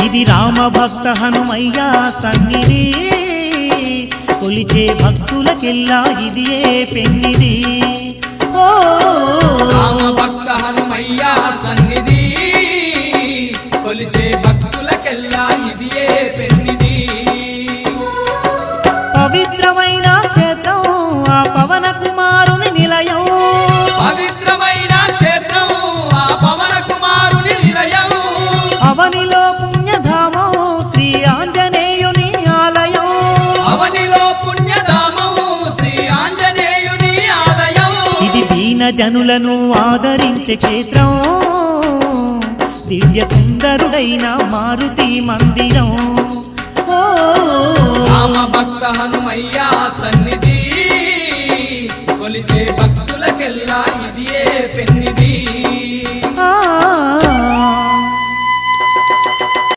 ఇది రామ భక్త హనుమయ్య సన్నిధి కొలిచే భక్తులకెల్లా ఇదియే పెన్నిది ఓ రామ భక్త హనుమయ్య సన్నిధి కొలిచే భక్తులకెల్లా ఇదియే పెన్నిది పవిత్రమైన క్షేత్రం ఆ పవన కుమారుని నిలయం పవిత్రమైన క్షేత్రం ఆ పవన కుమారుని నిలయం అవనిలో పుణ్యధామం శ్రీ ఆంజనేయుని ఆలయం అవనిలో పుణ్యధామం శ్రీ ఆంజనేయుని ఆలయం ఇది దీన జనులను ఆదరించే క్షేత్రం దివ్య సుందరుడైన మారుతి మందిరం ఓ రామ భక్త హనుమయ్య సన్నిధి కొలిచే భక్తులకెల్లా ఇదియే పెన్నిది